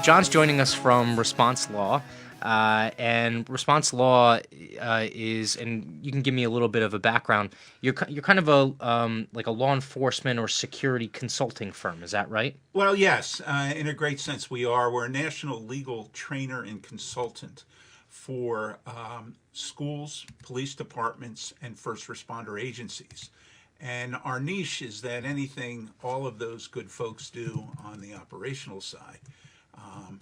John's joining us from Response Law. And Response Law is, and you can give me a little bit of a background. You're kind of a like a law enforcement or security consulting firm. Is that right? Well, yes, in a great sense, we are. We're a national legal trainer and consultant for schools, police departments, and first responder agencies. And our niche is that anything all of those good folks do on the operational side,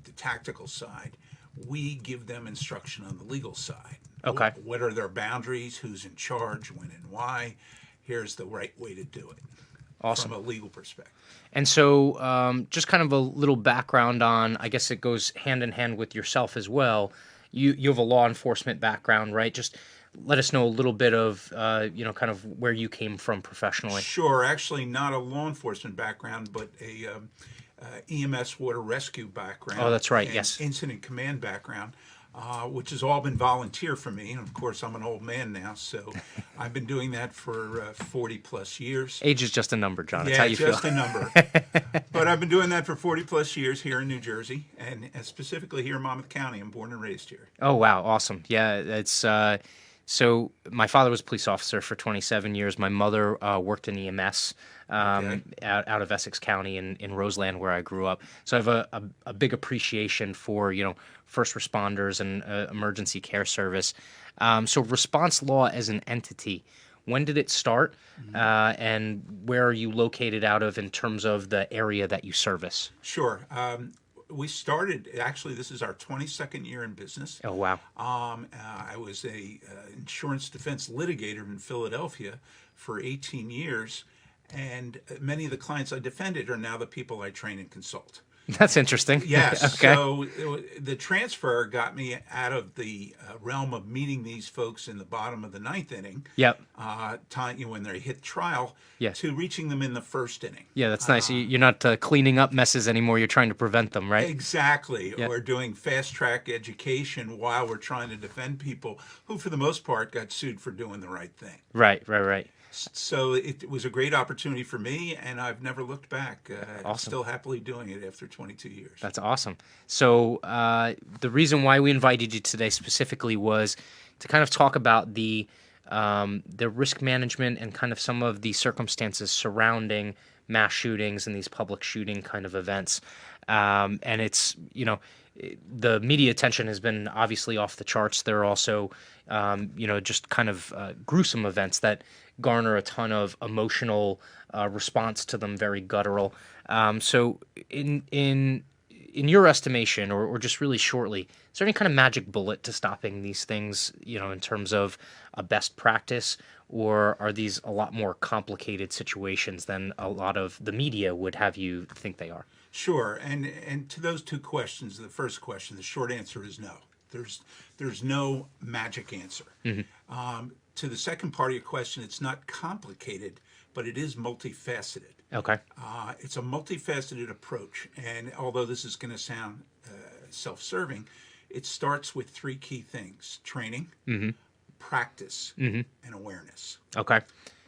the tactical side, we give them instruction on the legal side. Okay. What are their boundaries? Who's in charge? When and why? Here's the right way to do it. Awesome. From a legal perspective. And so just kind of a little background on, I guess it goes hand in hand with yourself as well. You have a law enforcement background, right? Just let us know a little bit of, kind of where you came from professionally. Sure. Actually, not a law enforcement background, but a EMS water rescue background. Oh, that's right. And Yes. incident command background, which has all been volunteer for me. And of course, I'm an old man now, so I've been doing that for 40 plus years. Age is just a number, John. That's Yeah, how you just feel. a number. But I've been doing that for 40 plus years here in New Jersey, and specifically here in Monmouth County. I'm born and raised here. Oh, wow. Awesome. Yeah, it's so my father was a police officer for 27 years. My mother worked in EMS out of Essex County in Roseland, where I grew up. So I have a big appreciation for, first responders and emergency care service. So Response Law as an entity, when did it start, and where are you located out of in terms of the area that you service? Sure. We started, actually, this is our 22nd year in business. Oh, wow. I was a insurance defense litigator in Philadelphia for 18 years, and many of the clients I defended are now the people I train and consult. That's interesting. Yes. Okay. So the transfer got me out of the realm of meeting these folks in the bottom of the ninth inning. Yep. When they hit trial. Yes. To reaching them in the first inning. Yeah, that's nice. You're not cleaning up messes anymore. You're trying to prevent them, right? Exactly. Yeah. Or doing fast track education while we're trying to defend people who, for the most part, got sued for doing the right thing. Right. So it was a great opportunity for me, and I've never looked back. Awesome. Still happily doing it after 22 years. That's awesome. So the reason why we invited you today specifically was to kind of talk about the risk management and kind of some of the circumstances surrounding mass shootings and these public shooting kind of events. And it's, the media attention has been obviously off the charts. There are also, just kind of gruesome events that garner a ton of emotional response to them, very guttural. So in your estimation, or just really shortly, is there any kind of magic bullet to stopping these things, in terms of a best practice, or are these a lot more complicated situations than a lot of the media would have you think they are? Sure. And to those two questions, the first question, the short answer is no. There's no magic answer. Mm-hmm. To the second part of your question, it's not complicated, but it is multifaceted. Okay. It's a multifaceted approach, and although this is going to sound self-serving, it starts with three key things: training, practice, and awareness. Okay.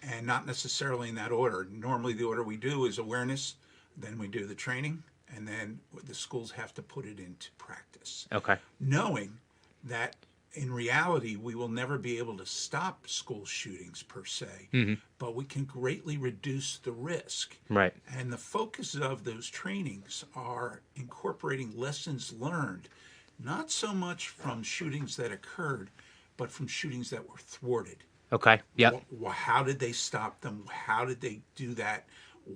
And not necessarily in that order. Normally the order we do is awareness, then we do the training, and then the schools have to put it into practice. Okay. Knowing that in reality, we will never be able to stop school shootings per se, but we can greatly reduce the risk. Right. And the focus of those trainings are incorporating lessons learned, not so much from shootings that occurred, but from shootings that were thwarted. Okay. Yep. How did they stop them? How did they do that?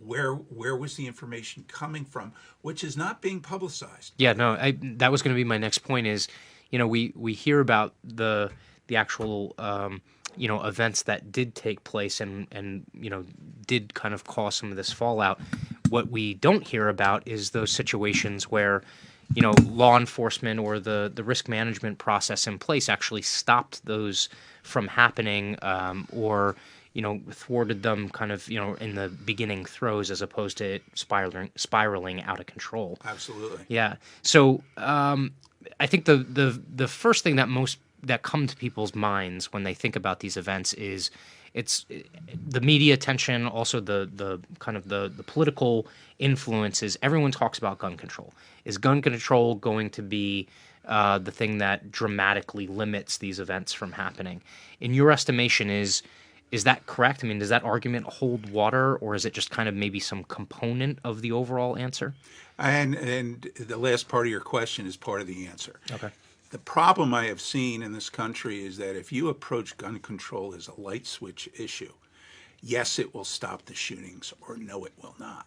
Where was the information coming from, which is not being publicized? Yeah, no, that was going to be my next point is, we hear about the actual, events that did take place and did kind of cause some of this fallout. What we don't hear about is those situations where, law enforcement or the risk management process in place actually stopped those from happening, or thwarted them kind of, in the beginning throes as opposed to it spiraling out of control. Absolutely. Yeah. So I think the first thing that most that come to people's minds when they think about these events is it's the media attention, also the kind of the political influences. Everyone talks about gun control. Is gun control going to be the thing that dramatically limits these events from happening? In your estimation, is that correct? I mean, does that argument hold water, or is it just kind of maybe some component of the overall answer? And the last part of your question is part of the answer. Okay. The problem I have seen in this country is that if you approach gun control as a light switch issue, yes, it will stop the shootings, or no, it will not.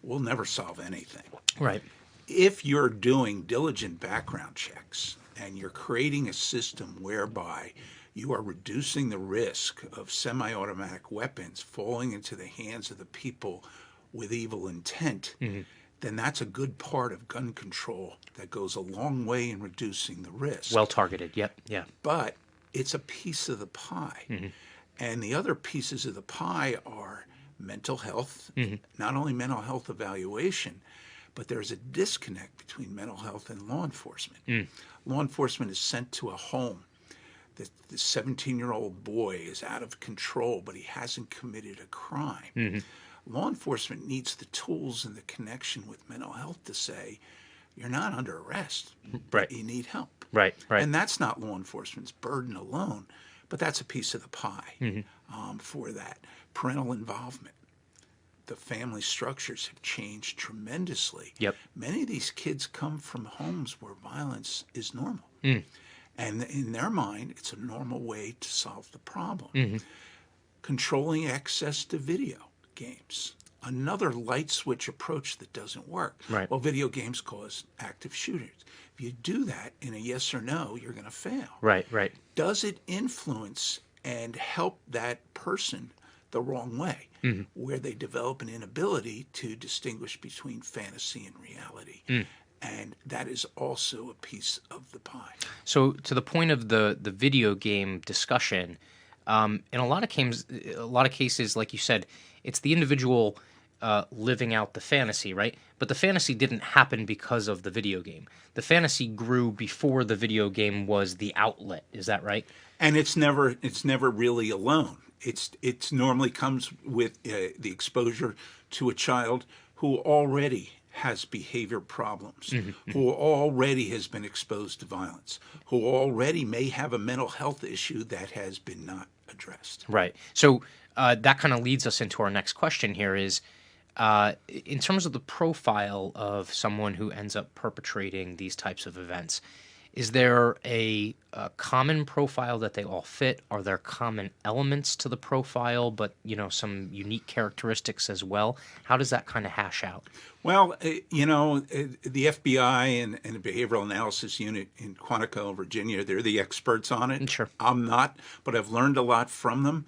We'll never solve anything. Right. If you're doing diligent background checks and you're creating a system whereby you are reducing the risk of semi-automatic weapons falling into the hands of the people with evil intent, then that's a good part of gun control that goes a long way in reducing the risk. Well targeted. Yep. Yeah. But it's a piece of the pie. And the other pieces of the pie are mental health, not only mental health evaluation, but there's a disconnect between mental health and law enforcement. Law enforcement is sent to a home. The 17-year-old boy is out of control, but he hasn't committed a crime. Law enforcement needs the tools and the connection with mental health to say, you're not under arrest, Right. you need help. Right. Right. And that's not law enforcement's burden alone, but that's a piece of the pie for that. Parental involvement. The family structures have changed tremendously. Yep. Many of these kids come from homes where violence is normal. And in their mind, it's a normal way to solve the problem. Controlling access to video games. Another light switch approach that doesn't work. Right. Well, video games cause active shooters. If you do that in a yes or no, you're going to fail. Right. Right. Does it influence and help that person the wrong way, where they develop an inability to distinguish between fantasy and reality? And that is also a piece of the pie. So to the point of the video game discussion, in a lot of cases, like you said, it's the individual living out the fantasy, right? But the fantasy didn't happen because of the video game. The fantasy grew before the video game was the outlet. Is that right? And it's never really alone. It's normally comes with the exposure to a child who already has behavior problems, who already has been exposed to violence, who already may have a mental health issue that has been not addressed. Right. So that kind of leads us into our next question here is, in terms of the profile of someone who ends up perpetrating these types of events, is there a common profile that they all fit? Are there common elements to the profile, but some unique characteristics as well? How does that kind of hash out? Well, the FBI and the Behavioral Analysis Unit in Quantico, Virginia, they're the experts on it. Sure. I'm not, but I've learned a lot from them.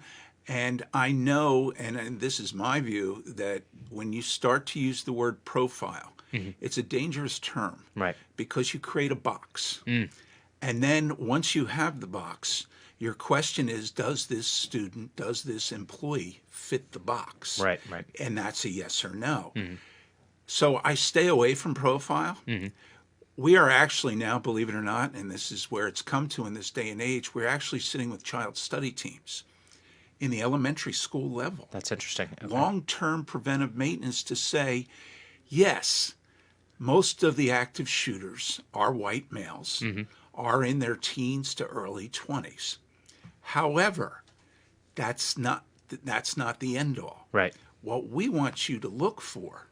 And I know, and this is my view, that when you start to use the word profile, it's a dangerous term. Right. Because you create a box. And then once you have the box, your question is, does this student, does this employee fit the box? Right, right. And that's a yes or no. So I stay away from profile. We are actually now, believe it or not, and this is where it's come to in this day and age, we're actually sitting with child study teams in the elementary school level. That's interesting. Okay. Long-term preventive maintenance to say, yes, most of the active shooters are white males, are in their teens to early 20s. However, that's not the end all. Right. What we want you to look for,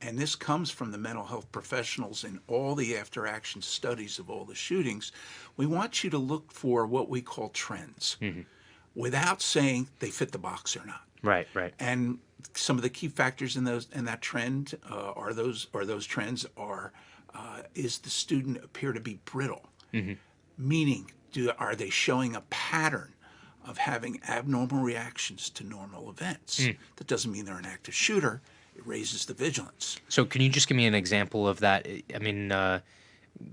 and this comes from the mental health professionals in all the after-action studies of all the shootings, we want you to look for what we call trends, without saying they fit the box or not. Right, right. And some of the key factors in that trend is the student appear to be brittle, meaning are they showing a pattern of having abnormal reactions to normal events? That doesn't mean they're an active shooter. It raises the vigilance. So can you just give me an example of that? I mean,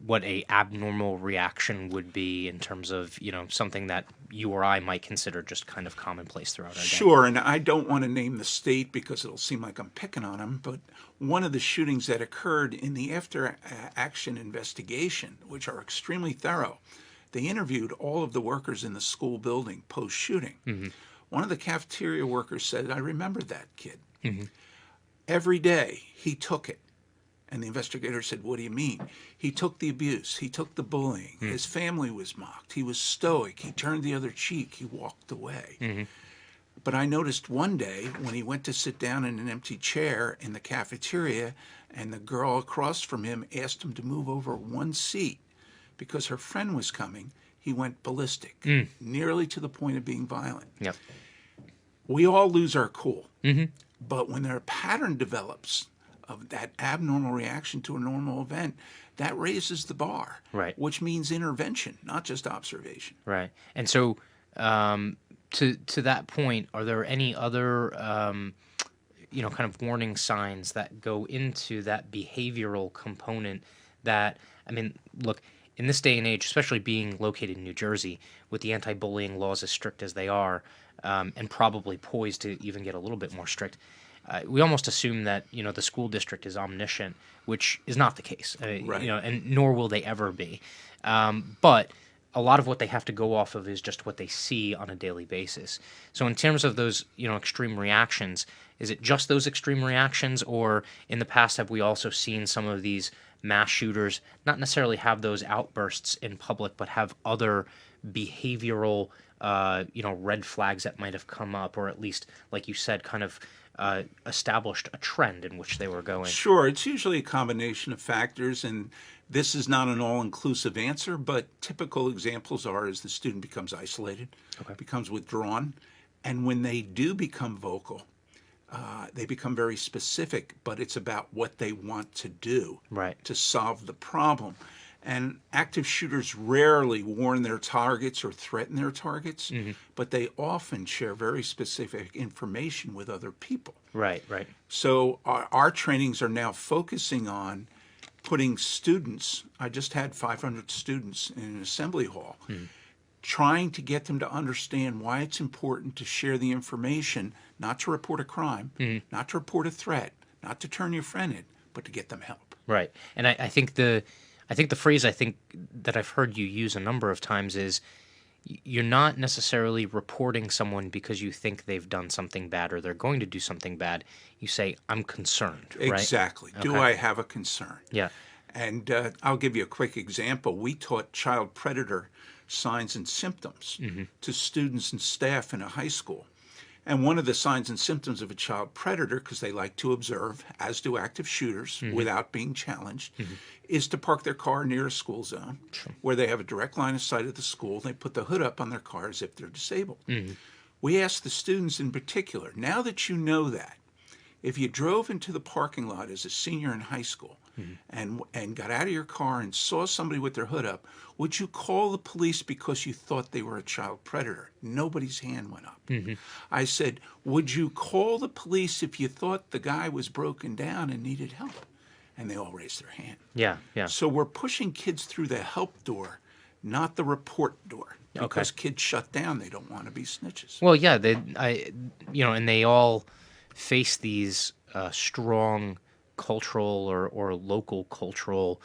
what a abnormal reaction would be in terms of, something that you or I might consider just kind of commonplace throughout our day. Sure, and I don't want to name the state because it'll seem like I'm picking on them, but one of the shootings that occurred in the after-action investigation, which are extremely thorough, they interviewed all of the workers in the school building post-shooting. One of the cafeteria workers said, I remember that kid. Every day he took it. And the investigator said, what do you mean? He took the abuse. He took the bullying. His family was mocked. He was stoic. He turned the other cheek. He walked away. But I noticed one day when he went to sit down in an empty chair in the cafeteria and the girl across from him asked him to move over one seat because her friend was coming, he went ballistic, nearly to the point of being violent. Yep. We all lose our cool. But when their pattern develops of that abnormal reaction to a normal event, that raises the bar, Right. which means intervention, not just observation. Right. And so to that point, are there any other kind of warning signs that go into that behavioral component that, I mean, look, in this day and age, especially being located in New Jersey, with the anti-bullying laws as strict as they are, and probably poised to even get a little bit more strict, we almost assume that the school district is omniscient, which is not the case. Right. And nor will they ever be. But a lot of what they have to go off of is just what they see on a daily basis. So in terms of those extreme reactions, is it just those extreme reactions, or in the past have we also seen some of these mass shooters not necessarily have those outbursts in public, but have other behavioral red flags that might have come up, or at least, like you said, kind of established a trend in which they were going? Sure, it's usually a combination of factors, and this is not an all-inclusive answer, but typical examples are as the student becomes isolated, becomes withdrawn, and when they do become vocal, they become very specific, but it's about what they want to do to solve the problem. And active shooters rarely warn their targets or threaten their targets, but they often share very specific information with other people. Right. So our trainings are now focusing on putting students, I just had 500 students in an assembly hall, trying to get them to understand why it's important to share the information, not to report a crime, not to report a threat, not to turn your friend in, but to get them help. Right. And I think the phrase that I've heard you use a number of times is you're not necessarily reporting someone because you think they've done something bad or they're going to do something bad. You say, I'm concerned, right? Exactly. Do I have a concern? Yeah. And I'll give you a quick example. We taught child predator signs and symptoms to students and staff in a high school. And one of the signs and symptoms of a child predator, because they like to observe, as do active shooters, without being challenged, is to park their car near a school zone where they have a direct line of sight of the school. They put the hood up on their car as if they're disabled. We asked the students in particular, now that you know that, if you drove into the parking lot as a senior in high school and got out of your car and saw somebody with their hood up, would you call the police because you thought they were a child predator? Nobody's hand went up. I said, would you call the police if you thought the guy was broken down and needed help? And they all raised their hand. Yeah. So we're pushing kids through the help door, not the report door. Because kids shut down. They don't want to be snitches. Well, yeah, and they all face these strong cultural or local cultural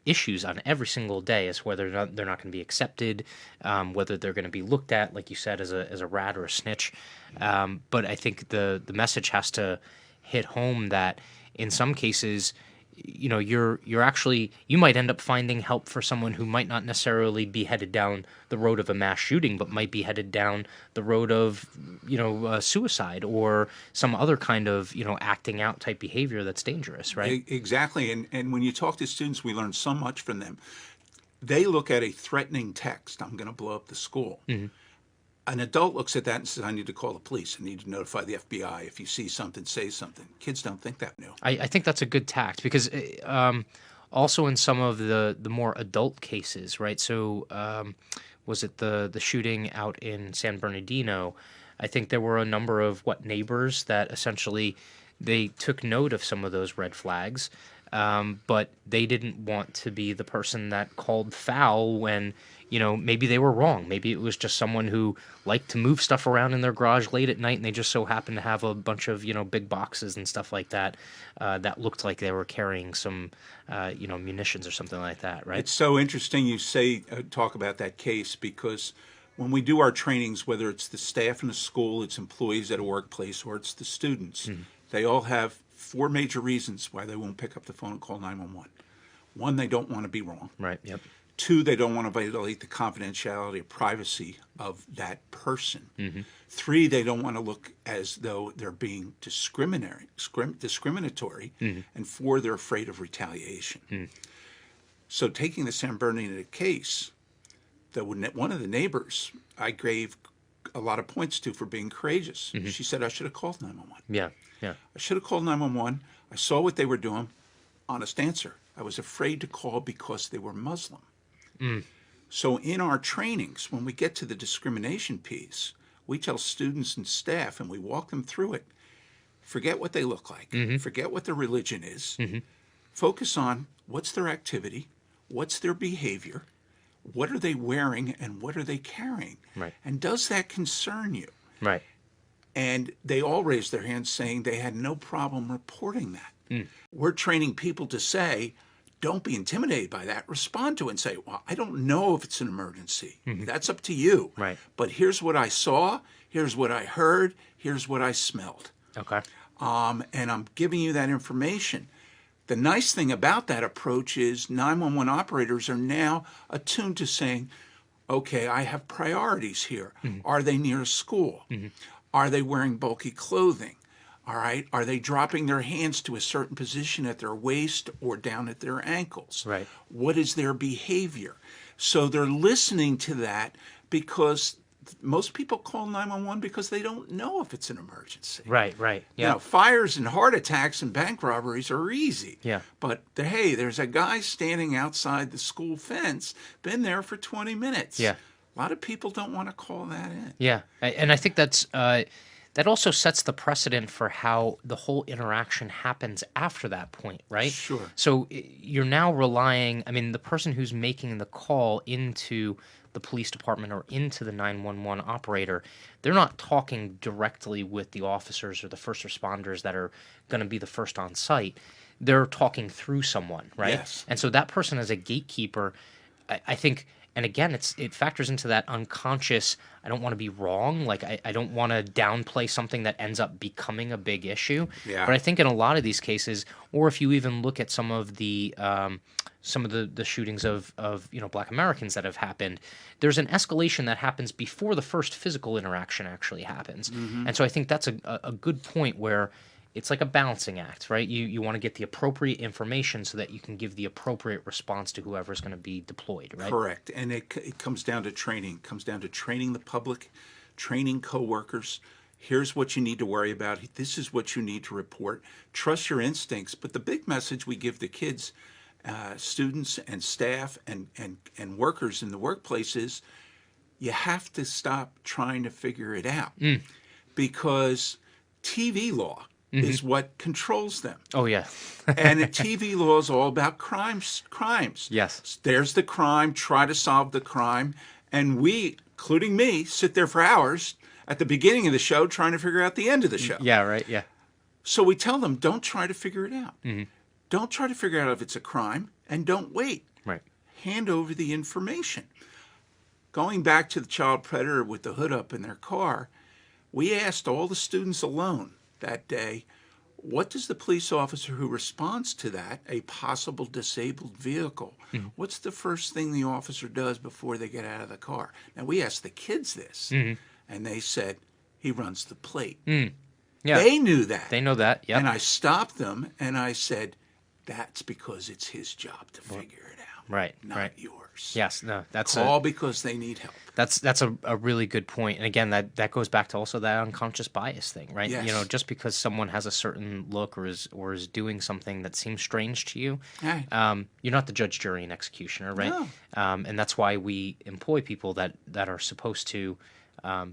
issues on every single day as whether they're not going to be accepted, whether they're going to be looked at, like you said, as a rat or a snitch. But I think the message has to hit home that in some cases, you might end up finding help for someone who might not necessarily be headed down the road of a mass shooting, but might be headed down the road of, suicide or some other kind of, acting out type behavior that's dangerous, right? Exactly. And when you talk to students, we learn so much from them. They look at a threatening text, I'm going to blow up the school. An adult looks at that and says, I need to call the police. I need to notify the FBI. If you see something, say something. Kids don't think that new. I think that's a good tact because also in some of the more adult cases, right? So was it the shooting out in San Bernardino? I think there were a number of neighbors that essentially they took note of some of those red flags, but they didn't want to be the person that called foul when maybe they were wrong. Maybe it was just someone who liked to move stuff around in their garage late at night, and they just so happened to have a bunch of, big boxes and stuff like that that looked like they were carrying some, munitions or something like that, right? It's so interesting you talk about that case, because when we do our trainings, whether it's the staff in a school, it's employees at a workplace, or it's the students, they all have 4 major reasons why they won't pick up the phone and call 911. 1, they don't want to be wrong. Right, yep. 2, they don't want to violate the confidentiality or privacy of that person. 3, they don't want to look as though they're being discriminatory. And 4, they're afraid of retaliation. So taking the San Bernardino case, one of the neighbors I gave a lot of points to for being courageous. She said, I should have called 911. Yeah. I should have called 911. I saw what they were doing. Honest answer. I was afraid to call because they were Muslim. So in our trainings, when we get to the discrimination piece, we tell students and staff, and we walk them through it. Forget what they look like. Forget what their religion is. Focus on what's their activity, what's their behavior, what are they wearing, and what are they carrying? Right. And does that concern you? Right. And they all raised their hands saying they had no problem reporting that. We're training people to say, don't be intimidated by that. Respond to it and say, well, I don't know if it's an emergency. That's up to you. Right. But here's what I saw. Here's what I heard. Here's what I smelled. Okay. And I'm giving you that information. The nice thing about that approach is 911 operators are now attuned to saying, okay, I have priorities here. Are they near a school? Are they wearing bulky clothing? All right. Are they dropping their hands to a certain position at their waist or down at their ankles? Right. What is their behavior? So they're listening to that, because most people call 911 because they don't know if it's an emergency. Right. Yeah. Fires and heart attacks and bank robberies are easy. Yeah. But hey, there's a guy standing outside the school fence, been there for 20 minutes. Yeah. A lot of people don't want to call that in. Yeah. And I think that also sets the precedent for how the whole interaction happens after that point, right? Sure. So you're now relying, the person who's making the call into the police department or into the 911 operator, they're not talking directly with the officers or the first responders that are going to be the first on site. They're talking through someone, right? Yes. And so that person as a gatekeeper, I think, and again, it factors into that unconscious, I don't want to be wrong. Like, I don't want to downplay something that ends up becoming a big issue. Yeah. But I think in a lot of these cases, or if you even look at some of the shootings of Black Americans that have happened, there's an escalation that happens before the first physical interaction actually happens. And so I think that's a good point where it's like a balancing act, right? You want to get the appropriate information so that you can give the appropriate response to whoever's going to be deployed, right? Correct. And it comes down to training. It comes down to training the public, training coworkers. Here's what you need to worry about. This is what you need to report. Trust your instincts. But the big message we give the kids, students and staff and workers in the workplace is, you have to stop trying to figure it out. Because TV law is what controls them. Oh, yeah. And the TV law is all about crimes. Yes. There's the crime, try to solve the crime. And we, including me, sit there for hours at the beginning of the show trying to figure out the end of the show. Yeah, right, yeah. So we tell them, don't try to figure it out. Don't try to figure out if it's a crime, and don't wait. Right. Hand over the information. Going back to the child predator with the hood up in their car, we asked all the students alone that day, what does the police officer who responds to that, a possible disabled vehicle, what's the first thing the officer does before they get out of the car? Now, we asked the kids this, and they said, he runs the plate. Yeah. They knew that. They know that, yeah. And I stopped them, and I said, that's because it's his job to figure it out, Right, not right. yours. Yes, no, that's all because they need help. That's a really good point. And again, that goes back to also that unconscious bias thing, right? Yes. Just because someone has a certain look or is doing something that seems strange to you, Right. you're not the judge, jury, and executioner, right? No. And that's why we employ people that are supposed to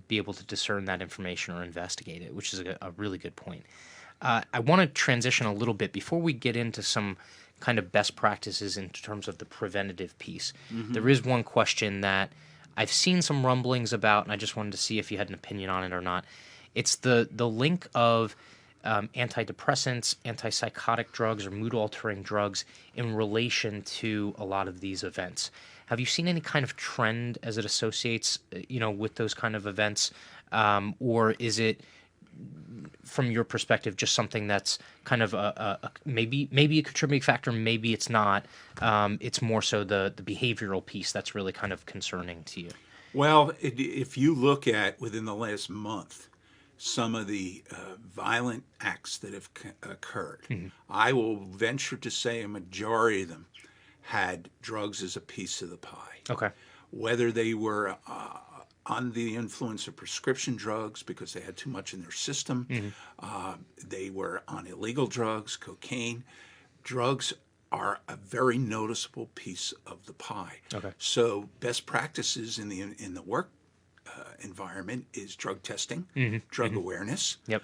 be able to discern that information or investigate it, which is a really good point. I want to transition a little bit before we get into some kind of best practices in terms of the preventative piece. There is one question that I've seen some rumblings about, and I just wanted to see if you had an opinion on it or not. It's the link of antidepressants, antipsychotic drugs, or mood-altering drugs in relation to a lot of these events. Have you seen any kind of trend as it associates, with those kind of events, or is it, from your perspective, just something that's kind of maybe a contributing factor, maybe it's not. It's more so the behavioral piece that's really kind of concerning to you. Well, if you look at within the last month, some of the violent acts that have occurred, I will venture to say a majority of them had drugs as a piece of the pie. Okay. Whether they were under the influence of prescription drugs because they had too much in their system, they were on illegal drugs, cocaine. Drugs are a very noticeable piece of the pie. Okay. So best practices in the work environment is drug testing, drug awareness. Yep.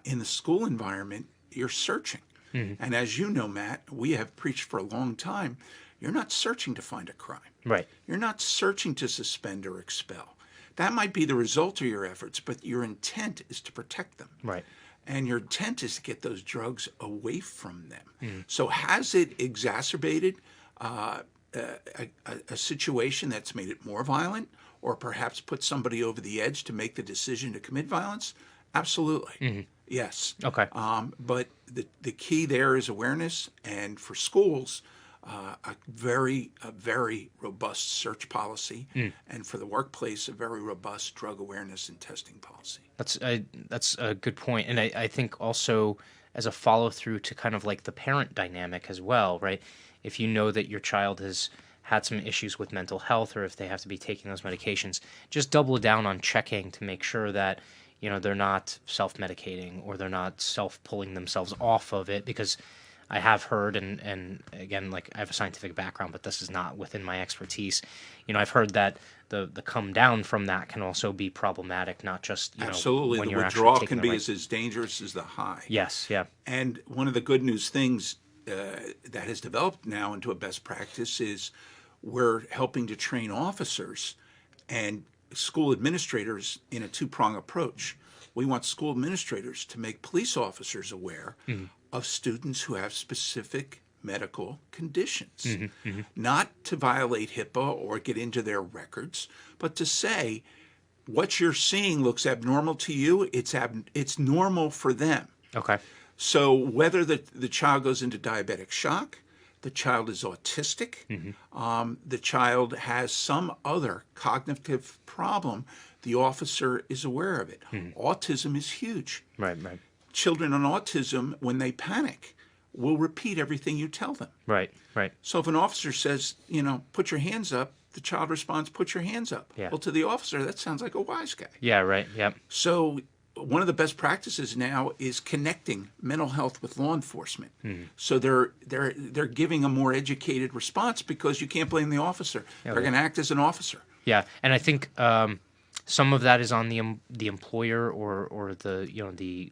In the school environment, you're searching. And as you know, Matt, we have preached for a long time, you're not searching to find a crime. Right. You're not searching to suspend or expel. That might be the result of your efforts, but your intent is to protect them. Right. And your intent is to get those drugs away from them. So has it exacerbated a situation that's made it more violent, or perhaps put somebody over the edge to make the decision to commit violence? Absolutely. Yes. Okay. But the key there is awareness, and for schools, a very robust search policy, and for the workplace, a very robust drug awareness and testing policy. That's a good point, and I think also as a follow through to kind of like the parent dynamic as well, right? If you know that your child has had some issues with mental health, or if they have to be taking those medications, just double down on checking to make sure that they're not self-medicating, or they're not self-pulling themselves off of it, because I have heard, and again, like, I have a scientific background, but this is not within my expertise. I've heard that the come down from that can also be problematic, not just absolutely when the you're withdrawal actually can taking be the right... as dangerous as the high. Yes, yeah. And one of the good news things that has developed now into a best practice is we're helping to train officers and school administrators in a two-prong approach. We want school administrators to make police officers aware of students who have specific medical conditions, not to violate HIPAA or get into their records, but to say, what you're seeing looks abnormal to you, it's normal for them. Okay. So whether the child goes into diabetic shock, the child is autistic, the child has some other cognitive problem, the officer is aware of it. Autism is huge. Right. Children on autism, when they panic, will repeat everything you tell them. Right. So if an officer says, put your hands up, the child responds, put your hands up. Yeah. Well, to the officer, that sounds like a wise guy. Yeah, right, yep. So one of the best practices now is connecting mental health with law enforcement. So they're giving a more educated response, because you can't blame the officer. They're going to act as an officer. Yeah, and I think some of that is on the employer or the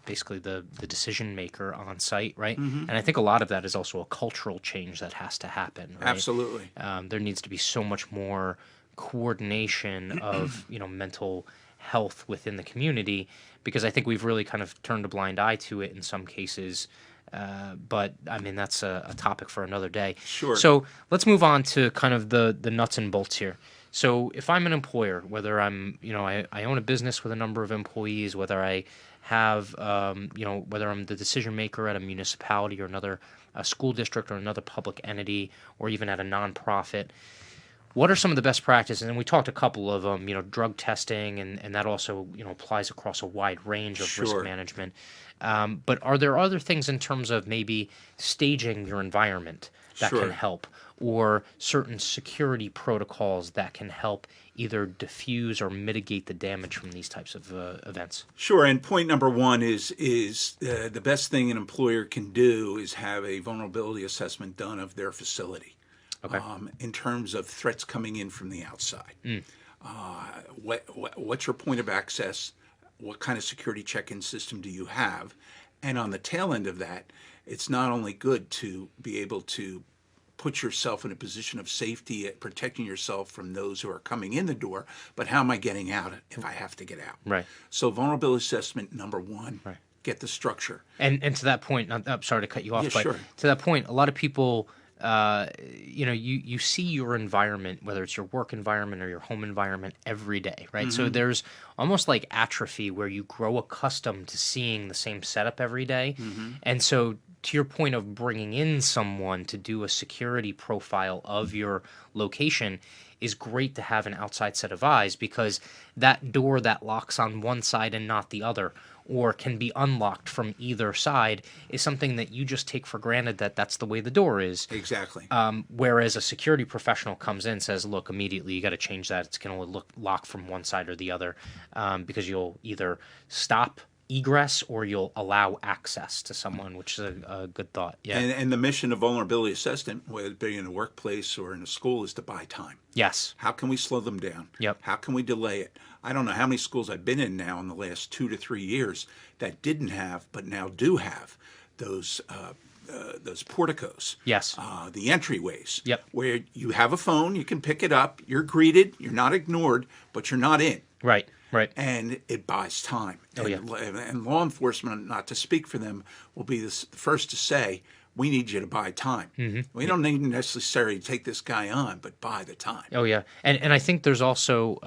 basically the decision maker on site, right? And I think a lot of that is also a cultural change that has to happen. Right? Absolutely. There needs to be so much more coordination of mental health within the community, because I think we've really kind of turned a blind eye to it in some cases. But I mean, that's a topic for another day. Sure. So let's move on to kind of the nuts and bolts here. So if I'm an employer, whether I'm, I own a business with a number of employees, whether I have, whether I'm the decision maker at a municipality or a school district or another public entity, or even at a nonprofit, what are some of the best practices? And we talked a couple of them, drug testing, and that also, applies across a wide range of risk management. But are there other things in terms of maybe staging your environment that can help, or certain security protocols that can help either diffuse or mitigate the damage from these types of events? Sure, and point number one is the best thing an employer can do is have a vulnerability assessment done of their facility. Okay. In terms of threats coming in from the outside. What's your point of access? What kind of security check-in system do you have? And on the tail end of that, it's not only good to be able to put yourself in a position of safety at protecting yourself from those who are coming in the door, but how am I getting out if I have to get out? Right. So vulnerability assessment, number one, Right. get the structure. And to that point, I'm sorry to cut you off, Yeah, but sure. to that point, a lot of people, you see your environment, whether it's your work environment or your home environment, every day, right? So there's almost like atrophy where you grow accustomed to seeing the same setup every day. And so to your point of bringing in someone to do a security profile of your location is great to have an outside set of eyes, because that door that locks on one side and not the other, or can be unlocked from either side, is something that you just take for granted that that's the way the door is. Exactly. Whereas a security professional comes in and says, look, immediately you got to change that. It's going to lock from one side or the other, because you'll either stop egress or you'll allow access to someone, which is a good thought. Yeah. And the mission of vulnerability assessment, whether it be in a workplace or in a school, is to buy time. Yes. How can we slow them down? Yep. How can we delay it? I don't know how many schools I've been in now in the last 2 to 3 years that didn't have, but now do have those porticos. Yes. The entryways. Yep. Where you have a phone, you can pick it up, you're greeted, you're not ignored, but you're not in. Right. Right. And it buys time. Oh, yeah. And law enforcement, not to speak for them, will be the first to say, we need you to buy time. We don't need necessarily to take this guy on, but buy the time. Oh, yeah. And I think there's also,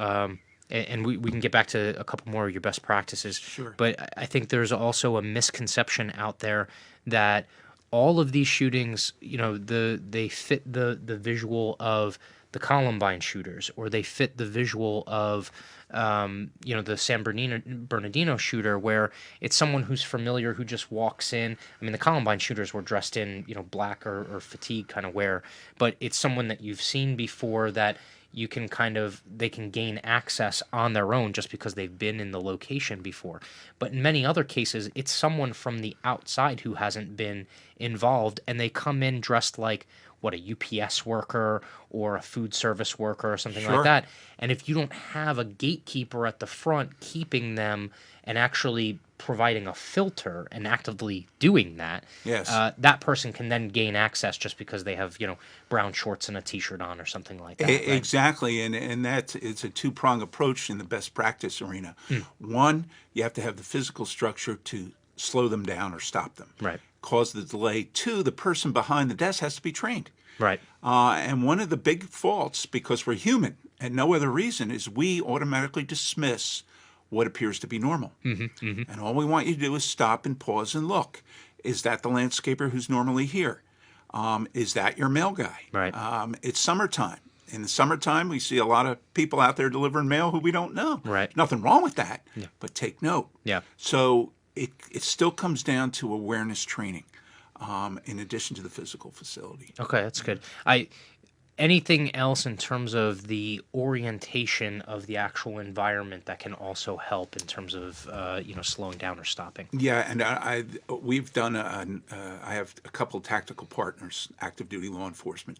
and we can get back to a couple more of your best practices. Sure. But I think there's also a misconception out there that all of these shootings, they fit the visual of the Columbine shooters, or they fit the visual of, the San Bernardino shooter, where it's someone who's familiar who just walks in. I mean, the Columbine shooters were dressed in, black or fatigue kind of wear, but it's someone that you've seen before that you can they can gain access on their own just because they've been in the location before. But in many other cases, it's someone from the outside who hasn't been involved, and they come in dressed like, a UPS worker or a food service worker or something like that. And if you don't have a gatekeeper at the front keeping them and actually providing a filter and actively doing that, yes, that person can then gain access just because they have, brown shorts and a T-shirt on or something like that. Right? Exactly, and that it's a two-pronged approach in the best practice arena. One, you have to have the physical structure to slow them down or stop them. Right. Cause the delay. Two, the person behind the desk has to be trained. Right. And one of the big faults, because we're human and no other reason, is we automatically dismiss what appears to be normal. And all we want you to do is stop and pause and look. Is that the landscaper who's normally here? Is that your mail guy? Right. It's summertime. In the summertime, we see a lot of people out there delivering mail who we don't know. Right. Nothing wrong with that, but take note. Yeah. So it still comes down to awareness training, in addition to the physical facility. Okay, that's good. Anything else in terms of the orientation of the actual environment that can also help in terms of slowing down or stopping? Yeah, and we've done I have a couple of tactical partners, active duty law enforcement,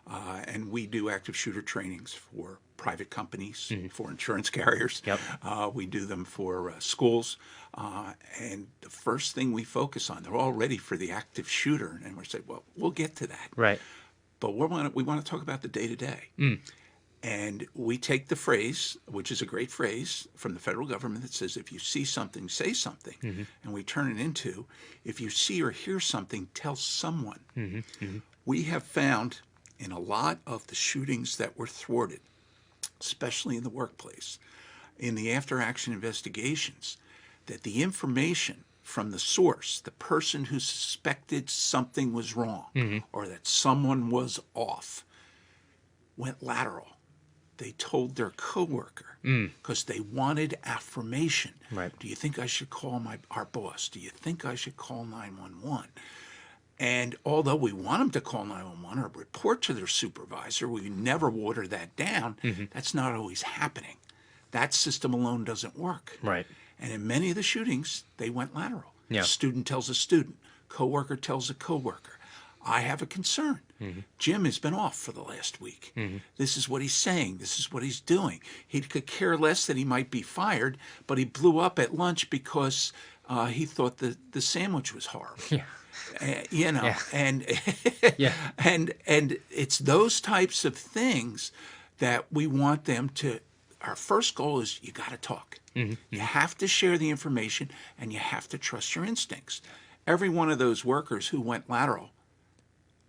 and we do active shooter trainings for private companies, for insurance carriers. Yep. We do them for schools, and the first thing we focus on, they're all ready for the active shooter, and we're saying, well, we'll get to that. Right. But we want to talk about the day-to-day. And we take the phrase, which is a great phrase from the federal government that says, if you see something, say something. And we turn it into, if you see or hear something, tell someone. We have found in a lot of the shootings that were thwarted, especially in the workplace, in the after-action investigations, that the information from the source, the person who suspected something was wrong or that someone was off, went lateral. They told their coworker because they wanted affirmation. Right. Do you think I should call our boss? Do you think I should call 911? And although we want them to call 911 or report to their supervisor, we never water that down. That's not always happening. That system alone doesn't work. Right. And in many of the shootings, they went lateral. Yeah. A student tells a student, coworker tells a coworker, I have a concern. Jim has been off for the last week. This is what he's saying. This is what he's doing. He could care less that he might be fired, but he blew up at lunch because He thought the sandwich was horrible. Yeah. You know, Yeah. and Yeah. and it's those types of things that we want them to. Our first goal is you got to talk. Mm-hmm. You have to share the information, and you have to trust your instincts. Every one of those workers who went lateral,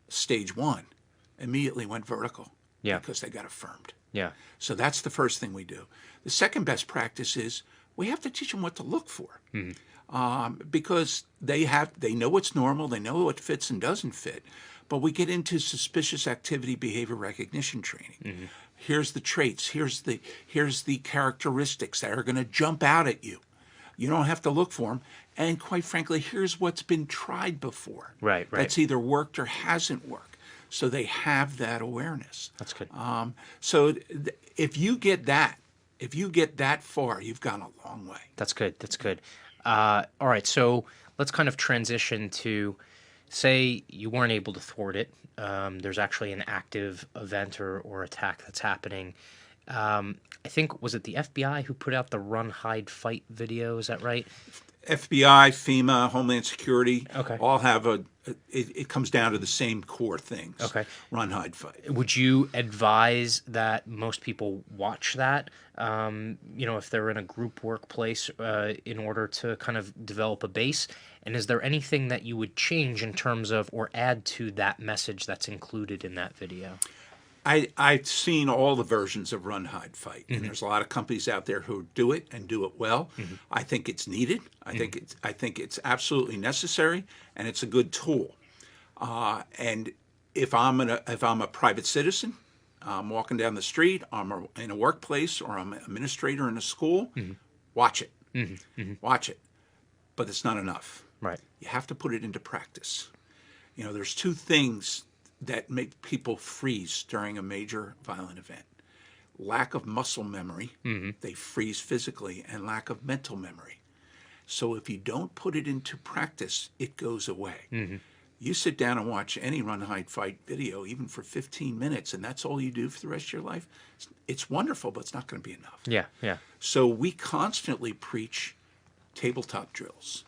stage 1, immediately went vertical. Yeah. Because they got affirmed. Yeah. So that's the first thing we do. The second best practice is we have to teach them what to look for. Because they know what's normal, they know what fits and doesn't fit, but we get into suspicious activity behavior recognition training. Here's the traits, here's the characteristics that are going to jump out at you. You don't have to look for them, and quite frankly, here's what's been tried before. Right. That's either worked or hasn't worked. So they have that awareness. That's good. If you get that far, you've gone a long way. That's good. That's good. All right, so let's kind of transition to, say you weren't able to thwart it. There's actually an active event or attack that's happening. I think, was it the FBI who put out the run, hide, fight video? Is that right? FBI, FEMA, Homeland Security, Okay. all have it comes down to the same core things. Okay. Run, hide, fight. Would you advise that most people watch that, if they're in a group workplace, in order to kind of develop a base? And is there anything that you would change in terms of or add to that message that's included in that video? I've seen all the versions of run, hide, fight, and there's a lot of companies out there who do it and do it well. I think it's needed. I think it's absolutely necessary, and it's a good tool. And if I'm a private citizen, I'm walking down the street, I'm in a workplace, or I'm an administrator in a school, watch it, watch it. But it's not enough. Right. You have to put it into practice. There's two things that make people freeze during a major violent event. Lack of muscle memory, they freeze physically, and lack of mental memory. So if you don't put it into practice, it goes away. You sit down and watch any run, hide, fight video, even for 15 minutes, and that's all you do for the rest of your life, it's wonderful, but it's not going to be enough. Yeah. So we constantly preach tabletop drills,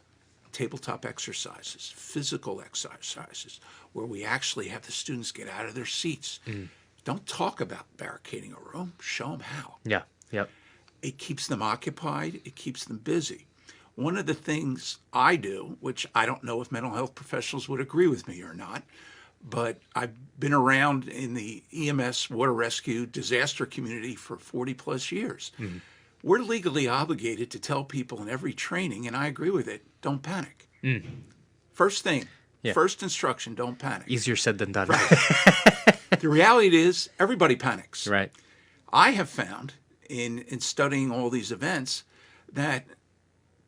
tabletop exercises, physical exercises, where we actually have the students get out of their seats. Don't talk about barricading a room. Show them how. Yeah. Yep. It keeps them occupied. It keeps them busy. One of the things I do, which I don't know if mental health professionals would agree with me or not, but I've been around in the EMS, water rescue, disaster community for 40 plus years. We're legally obligated to tell people in every training, and I agree with it, don't panic. First thing, first instruction, don't panic. Easier said than done. The reality is everybody panics. Right. I have found in studying all these events that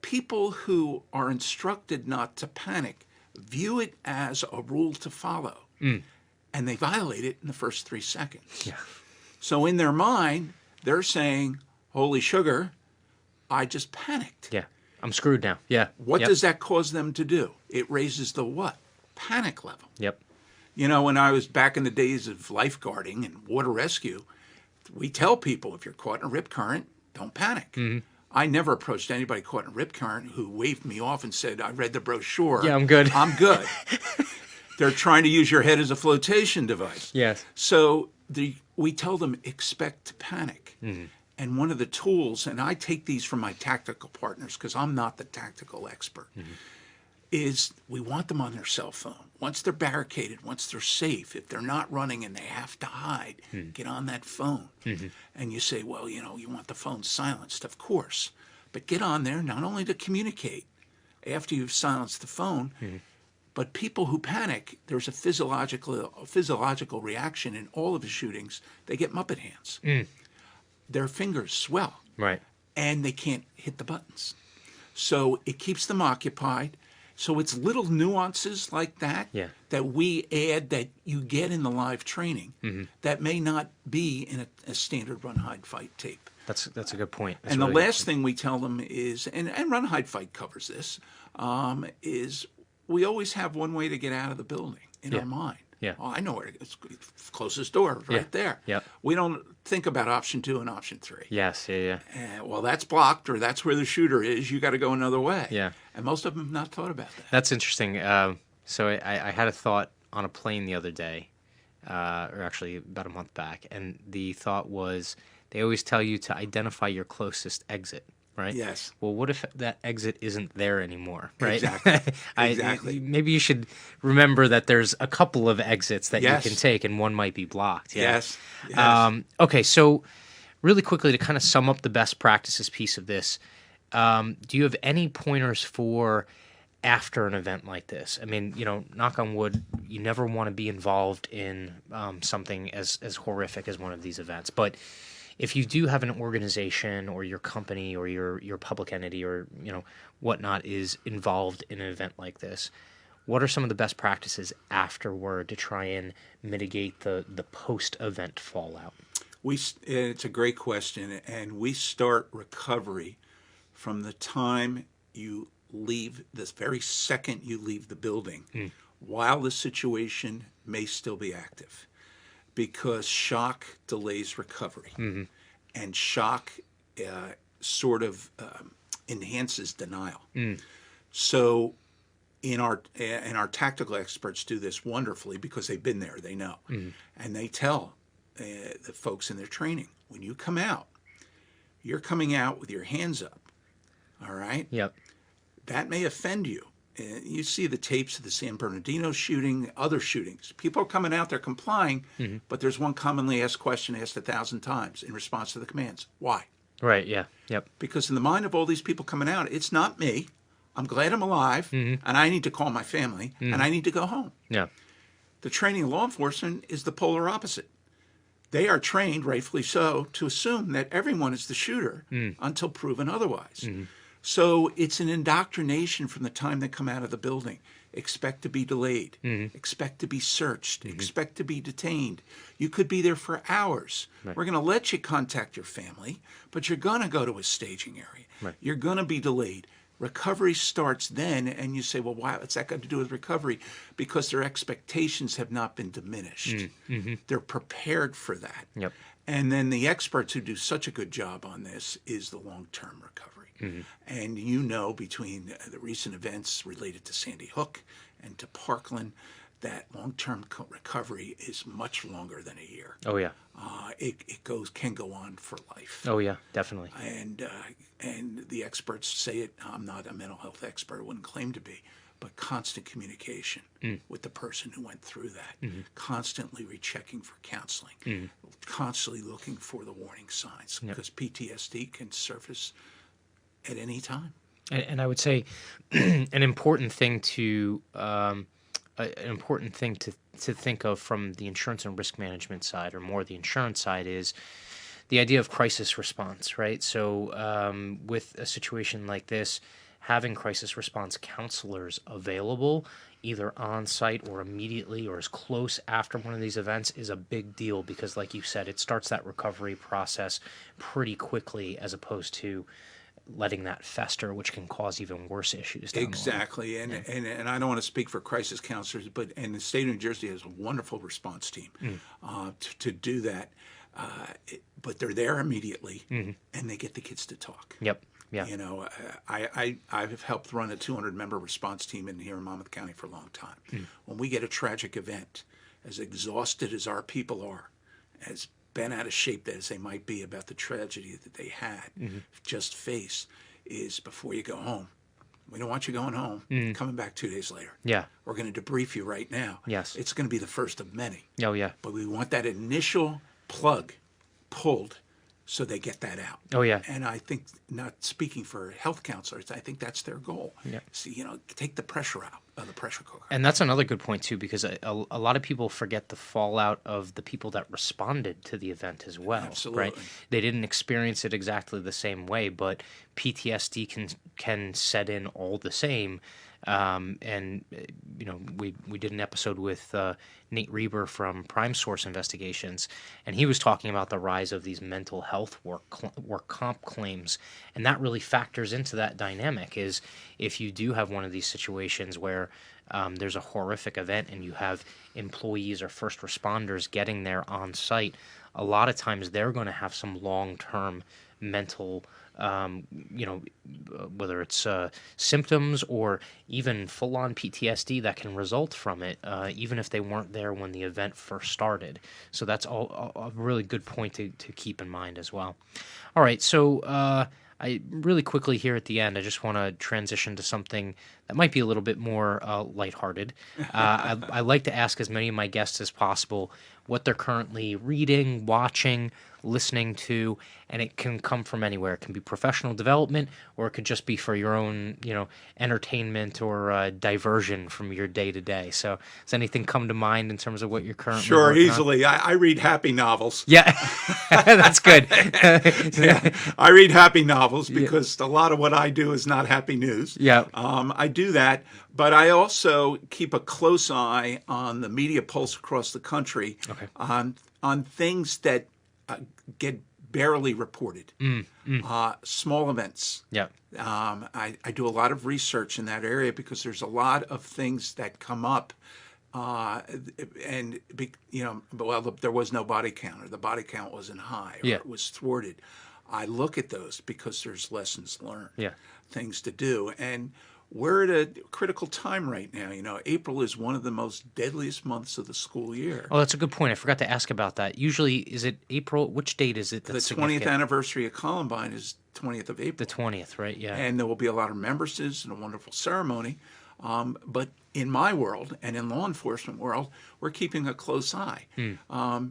people who are instructed not to panic view it as a rule to follow, and they violate it in the first 3 seconds. Yeah. So in their mind, they're saying, holy sugar, I just panicked. Yeah. I'm screwed now. Yeah. What does that cause them to do? It raises the what? Panic level. Yep. When I was back in the days of lifeguarding and water rescue, we tell people if you're caught in a rip current, don't panic. I never approached anybody caught in a rip current who waved me off and said, I read the brochure. Yeah, I'm good. I'm good. They're trying to use your head as a flotation device. Yes. So we tell them expect to panic. And one of the tools, and I take these from my tactical partners because I'm not the tactical expert, is we want them on their cell phone. Once they're barricaded, once they're safe, if they're not running and they have to hide, get on that phone. And you say, well, you want the phone silenced, of course. But get on there not only to communicate after you've silenced the phone, but people who panic, there's a physiological reaction in all of the shootings. They get Muppet hands. Their fingers swell. Right. And they can't hit the buttons. So it keeps them occupied. So it's little nuances like that that we add that you get in the live training that may not be in a standard run, hide, fight tape. That's a good point. That's And really the good last point. thing we tell them is, and run, hide, fight covers this, is we always have one way to get out of the building in our mind. Yeah. Oh, I know where it is. Closest door, right there. Yep. We don't think about option 2 and option 3. Yes. Yeah. Well, that's blocked, or that's where the shooter is. You got to go another way. Yeah. And most of them have not thought about that. That's interesting. So I had a thought on a plane the other day, or actually about a month back, and the thought was they always tell you to identify your closest exit, right? Yes. Well, what if that exit isn't there anymore, right? Exactly. Exactly. Maybe you should remember that there's a couple of exits that Yes. you can take, and one might be blocked. Yeah. Yes. Yes. Okay, so really quickly to kind of sum up the best practices piece of this, do you have any pointers for after an event like this? I mean, knock on wood, you never want to be involved in something as horrific as one of these events. But if you do have an organization or your company or your public entity or whatnot is involved in an event like this, what are some of the best practices afterward to try and mitigate the post-event fallout? It's a great question, and we start recovery from the time you leave, this very second you leave the building, while the situation may still be active, because shock delays recovery, and shock sort of enhances denial. So in our tactical experts do this wonderfully because they've been there, they know, and they tell the folks in their training, when you come out, you're coming out with your hands up. All right? Yep. That may offend you. You see the tapes of the San Bernardino shooting, other shootings. People are coming out, they're complying, but there's one commonly asked question asked 1,000 times in response to the commands. Why? Right, yeah. Yep. Because in the mind of all these people coming out, it's not me. I'm glad I'm alive, and I need to call my family, and I need to go home. Yeah. The training of law enforcement is the polar opposite. They are trained, rightfully so, to assume that everyone is the shooter until proven otherwise. So it's an indoctrination from the time they come out of the building. Expect to be delayed. Expect to be searched. Expect to be detained. You could be there for hours. Right. We're going to let you contact your family, but you're going to go to a staging area. Right. You're going to be delayed. Recovery starts then, and you say, well, what's that got to do with recovery? Because their expectations have not been diminished. They're prepared for that. Yep. And then the experts who do such a good job on this is the long-term recovery. And between the recent events related to Sandy Hook and to Parkland, that long-term recovery is much longer than a year. Oh, yeah. It can go on for life. Oh, yeah, definitely. And the experts say it. I'm not a mental health expert. I wouldn't claim to be. But constant communication with the person who went through that, constantly rechecking for counseling, constantly looking for the warning signs, because PTSD can surface at any time. And I would say an important thing to think of from the insurance and risk management side, or more the insurance side, is the idea of crisis response, right? So with a situation like this, having crisis response counselors available either on site or immediately or as close after one of these events is a big deal, because like you said, it starts that recovery process pretty quickly as opposed to letting that fester, which can cause even worse issues down Exactly. the line. And I don't want to speak for crisis counselors, and the state of New Jersey has a wonderful response team to do that. But they're there immediately, and they get the kids to talk. Yep. Yeah. I've helped run a 200-member response team here in Monmouth County for a long time. When we get a tragic event, as exhausted as our people are, as bent out of shape as they might be about the tragedy that they had just faced, is before you go home. We don't want you going home, coming back 2 days later. Yeah. We're going to debrief you right now. Yes. It's going to be the first of many. Oh, yeah. But we want that initial plug pulled so they get that out. Oh, yeah. And I think, not speaking for health counselors, I think that's their goal. Yeah. So, take the pressure out of the pressure cooker. And that's another good point, too, because a lot of people forget the fallout of the people that responded to the event as well. Absolutely. Right? They didn't experience it exactly the same way, but PTSD can set in all the same. And we did an episode with Nate Reber from Prime Source Investigations, and he was talking about the rise of these mental health work comp claims, and that really factors into that dynamic. Is if you do have one of these situations where there's a horrific event and you have employees or first responders getting there on site, a lot of times they're going to have some long-term mental you know, whether it's symptoms or even full-on PTSD that can result from it, even if they weren't there when the event first started. So that's all a really good point to keep in mind as well. All right, so I really quickly here at the end, I just want to transition to something that might be a little bit more lighthearted. I like to ask as many of my guests as possible what they're currently reading, watching, listening to, and it can come from anywhere. It can be professional development, or it could just be for your own, entertainment or diversion from your day to day. So, does anything come to mind in terms of what you're currently Sure, working on? easily. I read happy novels. Yeah, that's good. Yeah, I read happy novels because a lot of what I do is not happy news. Yeah. I do that, but I also keep a close eye on the media pulse across the country on things that get barely reported. Small events. Yeah. I do a lot of research in that area because there's a lot of things that come up. There was no body count, or the body count wasn't high, or it was thwarted. I look at those because there's lessons learned, things to do. And we're at a critical time right now. April is one of the most deadliest months of the school year. Oh, that's a good point. I forgot to ask about that. Usually, is it April? Which date is it? That's the 20th anniversary of Columbine is 20th of April. The 20th, right? Yeah. And there will be a lot of remembrances and a wonderful ceremony. But in my world and in law enforcement world, we're keeping a close eye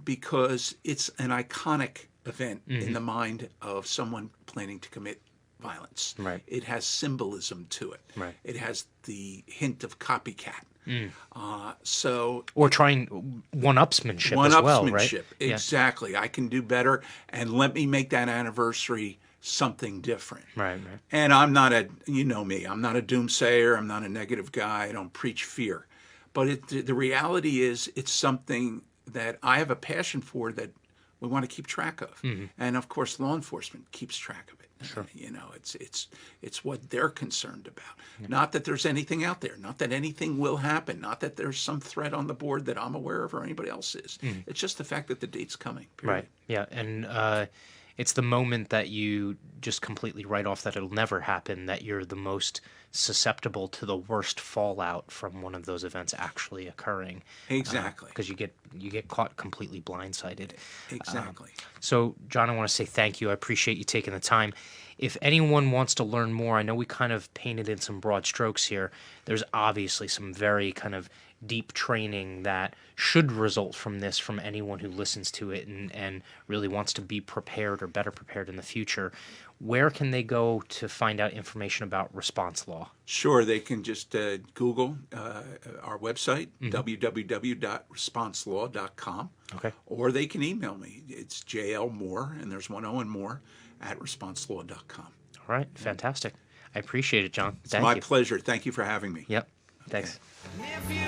because it's an iconic event in the mind of someone planning to commit violence. Right. It has symbolism to it. Right. It has the hint of copycat. Or trying one-upsmanship as well, right? Exactly. I can do better, and let me make that anniversary something different. Right. And I'm not me, I'm not a doomsayer, I'm not a negative guy, I don't preach fear. But the reality is it's something that I have a passion for that we want to keep track of. And of course, law enforcement keeps track of it. Sure. It's what they're concerned about. Not that there's anything out there, not that anything will happen, not that there's some threat on the board that I'm aware of or anybody else is. It's just the fact that the date's coming. Period. Right. Yeah. And it's the moment that you just completely write off that it'll never happen, that you're the most susceptible to the worst fallout from one of those events actually occurring. Exactly. Because you get caught completely blindsided. Exactly. So, John, I want to say thank you. I appreciate you taking the time. If anyone wants to learn more, I know we kind of painted in some broad strokes here. There's obviously some very kind of deep training that should result from this from anyone who listens to it and really wants to be prepared or better prepared in the future. Where can they go to find out information about response law? Sure, they can just Google our website, www.responslaw.com. Okay. Or they can email me. It's JL Moore, and there's one O in Moore, at responslaw.com. All right, fantastic. I appreciate it, John. It's my pleasure. Thank you for having me. Yep, thanks. Okay.